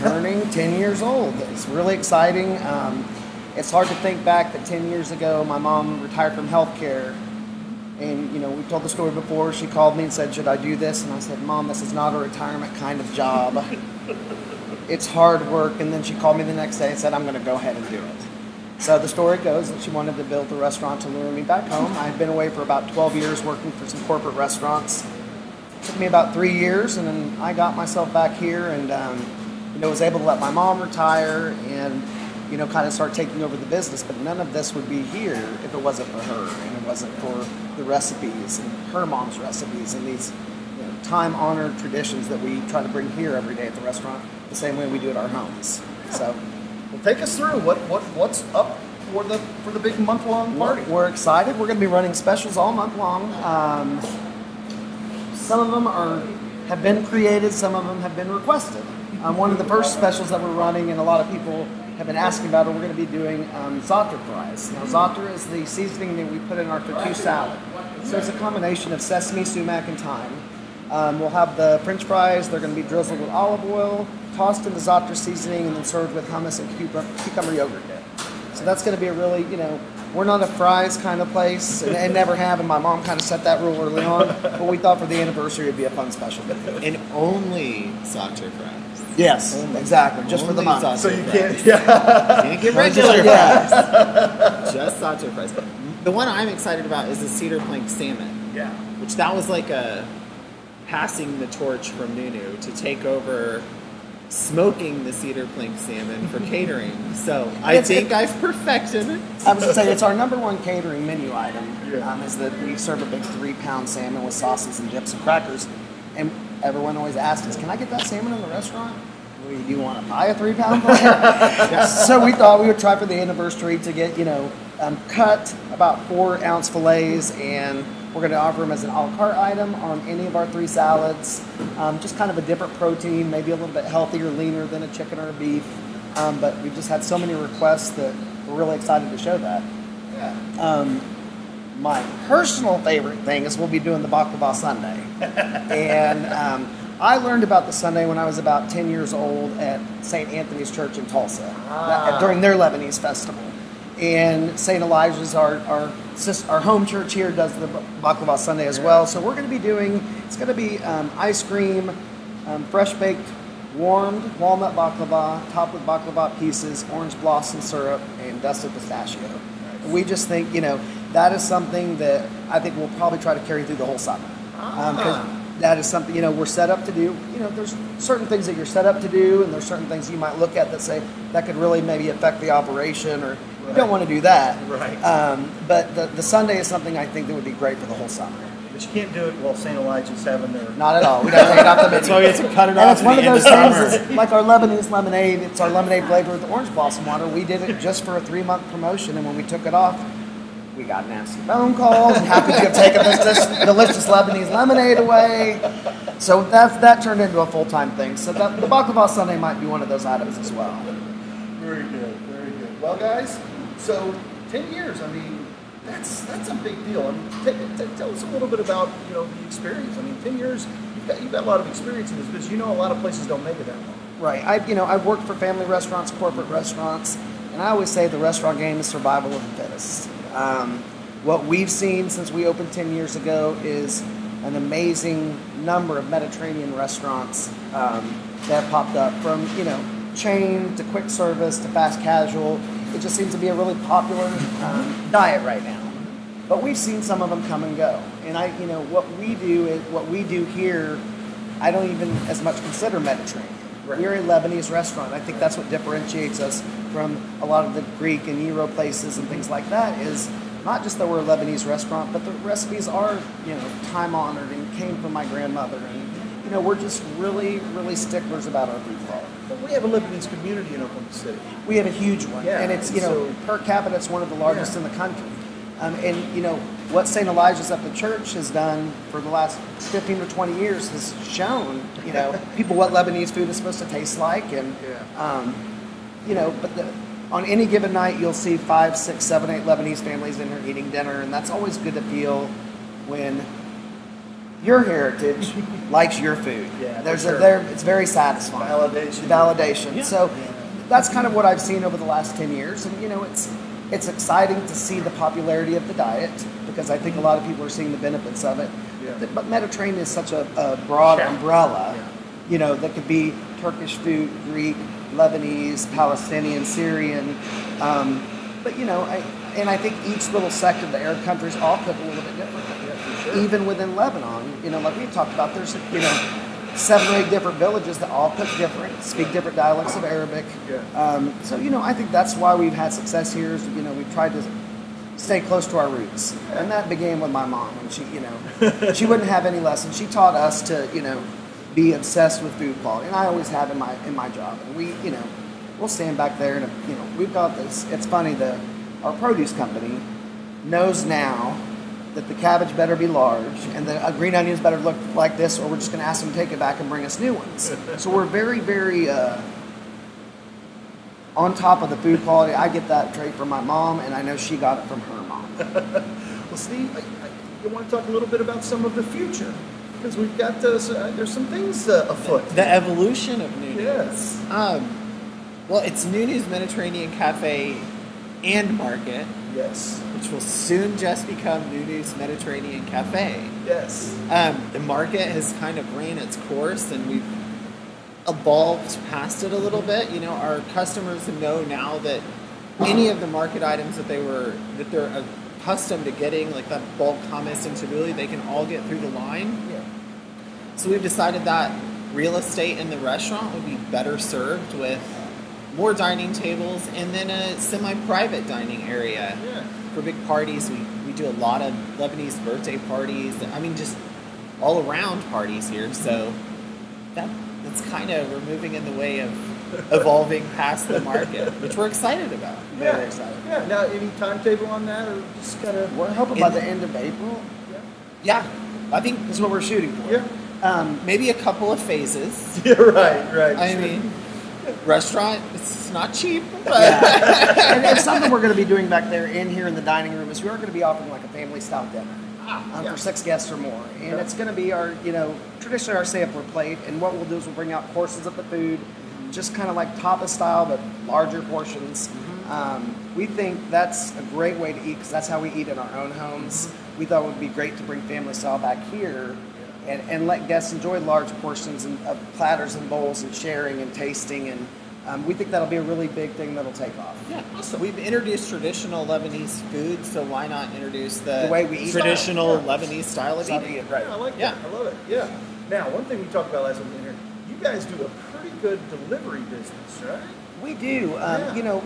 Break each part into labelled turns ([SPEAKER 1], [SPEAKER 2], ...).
[SPEAKER 1] turning 10 years old. It's really exciting. It's hard to think back that 10 years ago, my mom retired from healthcare. And, we told the story before. She called me and said, should I do this? And I said, Mom, this is not a retirement kind of job. It's hard work. And then she called me the next day and said, I'm going to go ahead and do it. So the story goes that she wanted to build a restaurant to lure me back home. I had been away for about 12 years working for some corporate restaurants. It took me about 3 years, and then I got myself back here and, was able to let my mom retire and, kind of start taking over the business. But none of this would be here if it wasn't for her, and it wasn't for the recipes and her mom's recipes and these time-honored traditions that we try to bring here every day at the restaurant, the same way we do at our homes. So,
[SPEAKER 2] well, take us through what's up for the big month-long party.
[SPEAKER 1] We're excited. We're going to be running specials all month long. Some of them have been created. Some of them have been requested. One of the first specials that we're running, and a lot of people have been asking about it, we're going to be doing za'atar fries. Now, za'atar is the seasoning that we put in our fatu salad. So it's a combination of sesame, sumac, and thyme. We'll have the French fries. They're going to be drizzled with olive oil, tossed in the za'atar seasoning, and then served with hummus and cucumber yogurt dip. So that's going to be a really, we're not a fries kind of place, and never have, and my mom kind of set that rule early on, but we thought for the anniversary it'd be a fun special.
[SPEAKER 3] And only za'atar fries.
[SPEAKER 1] Yes, exactly, just for the month.
[SPEAKER 2] So you can't,
[SPEAKER 3] You can't get regular fries. Just za'atar fries. The one I'm excited about is the cedar plank salmon.
[SPEAKER 2] Yeah.
[SPEAKER 3] Which that was like a passing the torch from Nunu to take over smoking the cedar plank salmon for catering. So I think I've perfected it.
[SPEAKER 1] I was going to say, it's our number one catering menu item, is that we serve a big 3-pound salmon with sauces and dips and crackers. And everyone always asks us, can I get that salmon in the restaurant? Do you want to buy a 3-pound plate? So we thought we would try for the anniversary to get, cut about 4-ounce fillets, and we're going to offer them as an a la carte item on any of our 3 salads. Just kind of a different protein, maybe a little bit healthier, leaner than a chicken or a beef. But we've just had so many requests that we're really excited to show that.
[SPEAKER 2] Yeah.
[SPEAKER 1] My personal favorite thing is we'll be doing the Baklava Sunday. And I learned about the Sunday when I was about 10 years old at St. Anthony's Church in Tulsa during their Lebanese festival. And St. Elijah's, our home church here, does the Baklava Sunday as well. So we're going to be it's going to be ice cream, fresh baked, warmed walnut baklava, topped with baklava pieces, orange blossom syrup, and dusted pistachio. And we just think, that is something that I think we'll probably try to carry through the whole summer. Because that is something, we're set up to do. There's certain things that you're set up to do, and there's certain things you might look at that say that could really maybe affect the operation, or you don't want to do that.
[SPEAKER 2] Right.
[SPEAKER 1] But the Sunday is something I think that would be great for the whole summer.
[SPEAKER 2] But you can't do it while St. Elijah's having their...
[SPEAKER 1] Not at all. We got to take it off the menu.
[SPEAKER 3] That's why we have to cut it
[SPEAKER 1] And
[SPEAKER 3] off.
[SPEAKER 1] it's one of those things, it's like our Lebanese lemonade. It's our lemonade flavored with orange blossom water. We did it just for a 3-month promotion, and when we took it off, we got nasty phone calls. How could you have taken this delicious Lebanese lemonade away? So that turned into a full-time thing. So the Baklava Sunday might be one of those items as well.
[SPEAKER 2] Very good, very good. Well, guys, so 10 years, that's a big deal. Tell us a little bit about, the experience. 10 years, you've got a lot of experience in this business. A lot of places don't make it that long.
[SPEAKER 1] Right. I've worked for family restaurants, corporate restaurants, and I always say the restaurant game is survival of the fittest. What we've seen since we opened 10 years ago is an amazing number of Mediterranean restaurants that have popped up, from chain to quick service to fast casual. It just seems to be a really popular diet right now. But we've seen some of them come and go. And what we do here, I don't even as much consider Mediterranean. Right. We're a Lebanese restaurant. I think that's what differentiates us from a lot of the Greek and Euro places and things like that, is not just that we're a Lebanese restaurant, but the recipes are, time honored and came from my grandmother. And, we're just really, really sticklers about our food quality.
[SPEAKER 2] But we have a Lebanese community in Oklahoma City.
[SPEAKER 1] We have a huge one.
[SPEAKER 2] Yeah,
[SPEAKER 1] and it's, per capita, it's one of the largest in the country. What St. Elijah's at the church has done for the last 15 to 20 years has shown, people what Lebanese food is supposed to taste like. And, on any given night, you'll see 5, 6, 7, 8 Lebanese families in there eating dinner. And that's always good to feel when your heritage likes your food.
[SPEAKER 2] Yeah,
[SPEAKER 1] There's
[SPEAKER 2] for sure.
[SPEAKER 1] it's very satisfying.
[SPEAKER 2] Validation.
[SPEAKER 1] Validation.
[SPEAKER 2] Yeah.
[SPEAKER 1] So that's kind of what I've seen over the last 10 years. And, it's exciting to see the popularity of the diet because I think a lot of people are seeing the benefits of it.
[SPEAKER 2] Yeah.
[SPEAKER 1] But Mediterranean is such a broad
[SPEAKER 2] Sure.
[SPEAKER 1] umbrella, that could be Turkish food, Greek, Lebanese, Palestinian, Syrian. I think each little sector of the Arab countries all cook a little bit differently.
[SPEAKER 2] Yeah, for sure.
[SPEAKER 1] Even within Lebanon, like we talked about, there's 7 or 8 different villages that all cook different, speak different dialects of Arabic.
[SPEAKER 2] Yeah.
[SPEAKER 1] I think that's why we've had success here. Is, we've tried to stay close to our roots, and that began with my mom. And she, she wouldn't have any lessons. She taught us to, be obsessed with food quality, and I always have in my job. And we'll stand back there, and we've got this. It's funny, our produce company knows now that the cabbage better be large and the green onions better look like this, or we're just going to ask them to take it back and bring us new ones. So we're very, very on top of the food quality. I get that trait from my mom, and I know she got it from her mom.
[SPEAKER 2] Well, Steve, I want to talk a little bit about some of the future because we've got there's some things afoot.
[SPEAKER 3] The evolution of Nunu.
[SPEAKER 2] Yes.
[SPEAKER 3] Well, it's Nunu's Mediterranean Cafe and Market,
[SPEAKER 2] Yes.
[SPEAKER 3] which will soon just become Nunu's Mediterranean Cafe.
[SPEAKER 2] Yes.
[SPEAKER 3] The market has kind of ran its course, and we've evolved past it a little bit. Our customers know now that any of the market items that they're accustomed to getting, like that bulk hummus and tabbouleh, they can all get through the line.
[SPEAKER 2] Yeah.
[SPEAKER 3] So we've decided that real estate in the restaurant would be better served with more dining tables and then a semi-private dining area.
[SPEAKER 2] Yeah.
[SPEAKER 3] For big parties. We do a lot of Lebanese birthday parties. Just all around parties here. So that's kind of, we're moving in the way of evolving past the market, which we're excited about.
[SPEAKER 1] Very excited.
[SPEAKER 2] Yeah. Now, any timetable on that, or just kind of?
[SPEAKER 1] We're hoping by the end of April.
[SPEAKER 3] Yeah, I think
[SPEAKER 1] That's what we're shooting for.
[SPEAKER 2] Yeah.
[SPEAKER 3] maybe a couple of phases.
[SPEAKER 2] Yeah. Right.
[SPEAKER 3] I mean, restaurant, it's not cheap, but
[SPEAKER 1] And it's something we're going to be doing back there here in the dining room is we're going to be offering like a family style dinner
[SPEAKER 2] Yeah.
[SPEAKER 1] for 6 guests or more. And it's going to be our, traditionally our sampler plate. And what we'll do is we'll bring out portions of the food, just kind of like tapas style, but larger portions. We think that's a great way to eat because that's how we eat in our own homes. We thought it would be great to bring family style back here and let guests enjoy large portions of platters and bowls and sharing and tasting. And we think that'll be a really big thing that'll take off.
[SPEAKER 3] yeah. Awesome. We've introduced traditional Lebanese food, so why not introduce the
[SPEAKER 1] way we eat.
[SPEAKER 3] traditional
[SPEAKER 2] Yeah.
[SPEAKER 3] Lebanese style of
[SPEAKER 1] Style of
[SPEAKER 3] eating?
[SPEAKER 1] eating, right.
[SPEAKER 2] Yeah, I like
[SPEAKER 3] Yeah.
[SPEAKER 2] that. I love it. Yeah. Now, one thing we talked about last week in here, you guys do a pretty good delivery business, right?
[SPEAKER 1] We do.
[SPEAKER 2] Yeah.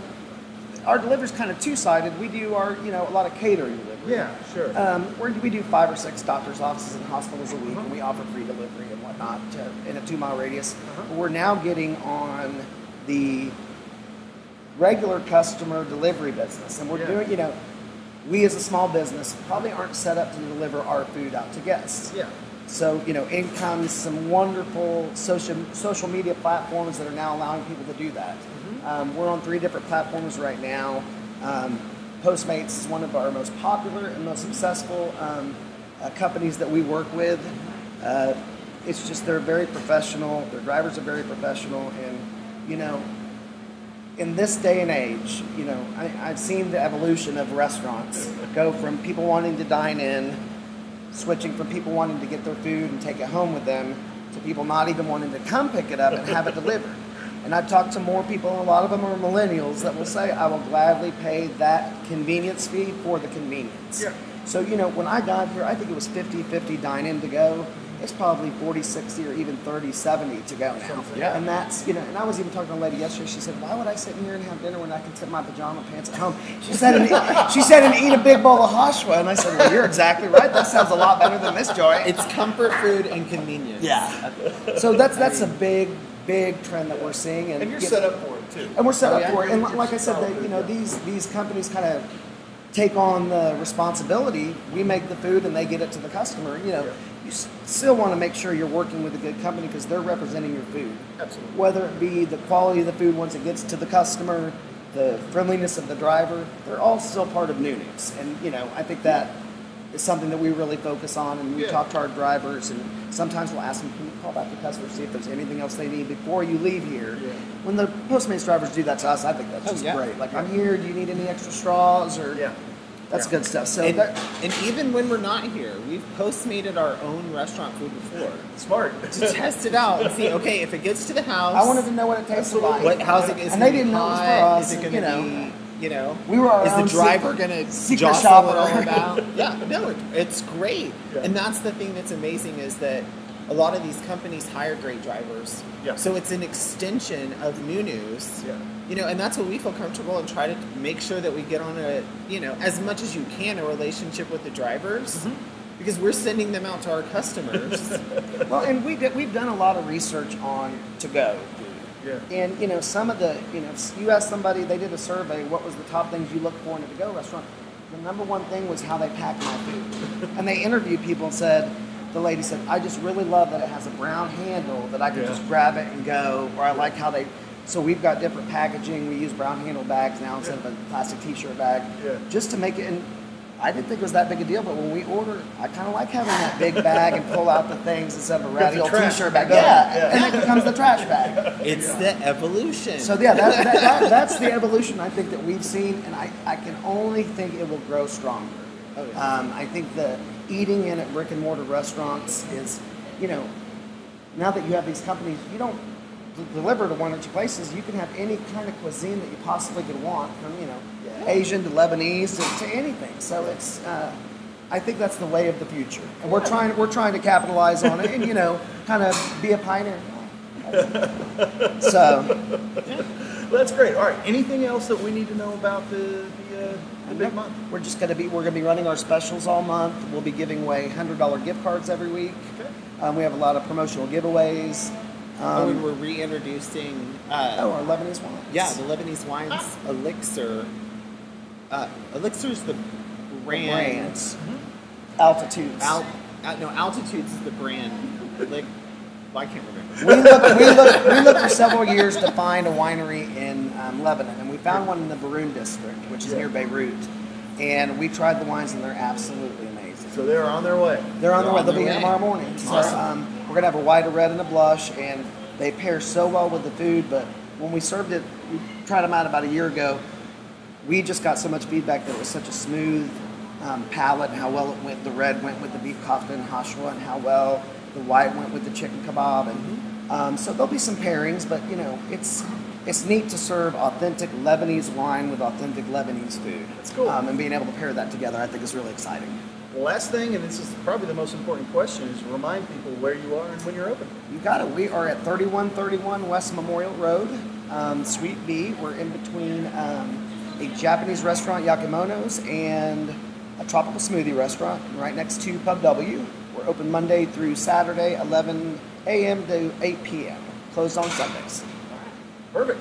[SPEAKER 1] Our delivery's kind of two-sided. We do a lot of catering delivery.
[SPEAKER 2] Yeah, sure.
[SPEAKER 1] We do 5 or 6 doctors' offices and hospitals a week, and we offer free delivery and whatnot in a 2-mile radius. But we're now getting on the regular customer delivery business, and we're
[SPEAKER 2] Yeah.
[SPEAKER 1] doing, we as a small business probably aren't set up to deliver our food out to guests.
[SPEAKER 2] Yeah.
[SPEAKER 1] So, in comes some wonderful social media platforms that are now allowing people to do that. We're on 3 different platforms right now. Postmates is one of our most popular and most successful companies that we work with. It's just they're very professional. Their drivers are very professional. And, in this day and age, I've seen the evolution of restaurants go from people wanting to dine in, switching from people wanting to get their food and take it home with them, to people not even wanting to come pick it up and have it delivered. And I've talked to more people, and a lot of them are millennials, that will say, I will gladly pay that convenience fee for the convenience.
[SPEAKER 2] Yeah.
[SPEAKER 1] So, when I got here, I think it was 50-50 dine-in to go. It's probably 40-60 or even 30-70 to go now.
[SPEAKER 3] Yeah.
[SPEAKER 1] And that's, and I was even talking to a lady yesterday. She said, why would I sit in here and have dinner when I can sit in my pajama pants at home? She said, and eat a big bowl of hashwa. And I said, well, you're exactly right. That sounds a lot better than this joint.
[SPEAKER 3] It's comfort food and convenience.
[SPEAKER 1] Yeah. So that's a big trend that we're seeing.
[SPEAKER 2] And you're set up for it, too.
[SPEAKER 1] And we're set
[SPEAKER 3] Oh,
[SPEAKER 1] up
[SPEAKER 3] yeah?
[SPEAKER 1] for it. And like I said, these companies kind of take on the responsibility. We make the food and they get it to the customer. You still want to make sure you're working with a good company because they're representing your food.
[SPEAKER 2] Absolutely.
[SPEAKER 1] Whether it be the quality of the food once it gets to the customer, the friendliness of the driver, they're all still part of Nunu's. And, I think that is something that we really focus on, and we
[SPEAKER 2] Yeah.
[SPEAKER 1] talk to our drivers, and sometimes we'll ask them, can you call back the customer, see if there's anything else they need before you leave here.
[SPEAKER 2] Yeah.
[SPEAKER 1] When the Postmates drivers do that to us, I think that's just great. Like, I'm here, do you need any extra straws? Or
[SPEAKER 2] Yeah.
[SPEAKER 1] that's
[SPEAKER 2] Yeah.
[SPEAKER 1] good stuff. So
[SPEAKER 3] And,
[SPEAKER 1] that,
[SPEAKER 3] and even when we're not here, we've Postmated our own restaurant food before
[SPEAKER 2] Smart.
[SPEAKER 3] to test it out and see. Okay, if it gets to the house,
[SPEAKER 1] I wanted to know what it tasted like.
[SPEAKER 3] how's it? Is
[SPEAKER 1] And
[SPEAKER 3] it
[SPEAKER 1] they
[SPEAKER 3] gonna
[SPEAKER 1] didn't
[SPEAKER 3] be
[SPEAKER 1] know it was for
[SPEAKER 3] hot?
[SPEAKER 1] us,
[SPEAKER 3] Is it
[SPEAKER 1] and,
[SPEAKER 3] going to
[SPEAKER 1] you know,
[SPEAKER 3] be? You know,
[SPEAKER 1] we were our
[SPEAKER 3] is the
[SPEAKER 1] own
[SPEAKER 3] driver
[SPEAKER 1] secret-
[SPEAKER 3] going to
[SPEAKER 1] secret
[SPEAKER 3] jostle
[SPEAKER 1] shopper.
[SPEAKER 3] it all about? Yeah, no, it's great,
[SPEAKER 2] Yeah.
[SPEAKER 3] and that's the thing that's amazing is that a lot of these companies hire great drivers.
[SPEAKER 2] Yeah.
[SPEAKER 3] So it's an extension of Nunu's.
[SPEAKER 2] Yeah.
[SPEAKER 3] You know, and that's what we feel comfortable and try to make sure that we get on a, you know, as much as you can, a relationship with the drivers.
[SPEAKER 2] Mm-hmm.
[SPEAKER 3] Because we're sending them out to our customers.
[SPEAKER 1] Well, and we've done a lot of research on to-go food.
[SPEAKER 2] Yeah.
[SPEAKER 1] And, you know, some of the, you know, you ask somebody, they did a survey, what was the top things you look for in a to-go restaurant? The number one thing was how they pack my food. And they interviewed people and said, the lady said, I just really love that it has a brown handle that I can
[SPEAKER 2] Yeah.
[SPEAKER 1] just grab it and go, or I like how they, so we've got different packaging. We use brown handle bags now instead of a plastic t-shirt bag,
[SPEAKER 2] Yeah.
[SPEAKER 1] just to make it, and I didn't think it was that big a deal, but when we order, I kind of like having that big bag and pull out the things instead of a ratty
[SPEAKER 2] the
[SPEAKER 1] old
[SPEAKER 2] trash
[SPEAKER 1] t-shirt bag.
[SPEAKER 2] bag.
[SPEAKER 1] Yeah,
[SPEAKER 2] Yeah.
[SPEAKER 1] and it becomes the trash bag.
[SPEAKER 3] It's the evolution.
[SPEAKER 1] So yeah, that's the evolution I think that we've seen, and I can only think it will grow stronger.
[SPEAKER 3] Oh, yeah.
[SPEAKER 1] I think the eating in at brick and mortar restaurants is, you know, now that you have these companies, you don't deliver to one or two places. You can have any kind of cuisine that you possibly could want, from, you know, Asian to Lebanese to anything. So it's, I think that's the way of the future, and we're trying to capitalize on it, and, you know, kind of be a pioneer. So.
[SPEAKER 2] Well, that's great. All right. Anything else that we need to know about the big month?
[SPEAKER 1] We're gonna be running our specials all month. We'll be giving away $100 gift cards every week.
[SPEAKER 2] Okay.
[SPEAKER 1] We have a lot of promotional giveaways.
[SPEAKER 3] And we're reintroducing.
[SPEAKER 1] Our Lebanese wines.
[SPEAKER 3] Yeah, the Lebanese wines elixir. Elixir's the brand.
[SPEAKER 1] Brands. Altitudes.
[SPEAKER 3] No, Altitudes is the brand. Like, well, I can't remember.
[SPEAKER 1] We looked for several years to find a winery in Lebanon, and we found one in the Baroun district, which is near Beirut. And we tried the wines, and they're absolutely amazing.
[SPEAKER 2] So they're on their way.
[SPEAKER 1] They're on their way. They'll be
[SPEAKER 3] their
[SPEAKER 1] here
[SPEAKER 3] way.
[SPEAKER 1] tomorrow morning. So,
[SPEAKER 2] Awesome.
[SPEAKER 1] we're gonna have a white, a red, and a blush, and they pair so well with the food. But when we served it, we tried them out about a year ago. We just got so much feedback that it was such a smooth palate, and how well it went. The red went with the beef kofta and hashwa, and how well the white went with the chicken kebab. And so there'll be some pairings, but you know, it's neat to serve authentic Lebanese wine with authentic Lebanese food.
[SPEAKER 2] That's cool.
[SPEAKER 1] And being able to pair that together, I think, is really exciting.
[SPEAKER 2] Last thing, and this is probably the most important question, is remind people where you are and when you're open.
[SPEAKER 1] You got it. We are at 3131 West Memorial Road, Suite B. We're in between a Japanese restaurant, Yakimono's, and a tropical smoothie restaurant right next to Pub W. We're open Monday through Saturday, 11 a.m. to 8 p.m. Closed on Sundays.
[SPEAKER 2] Perfect.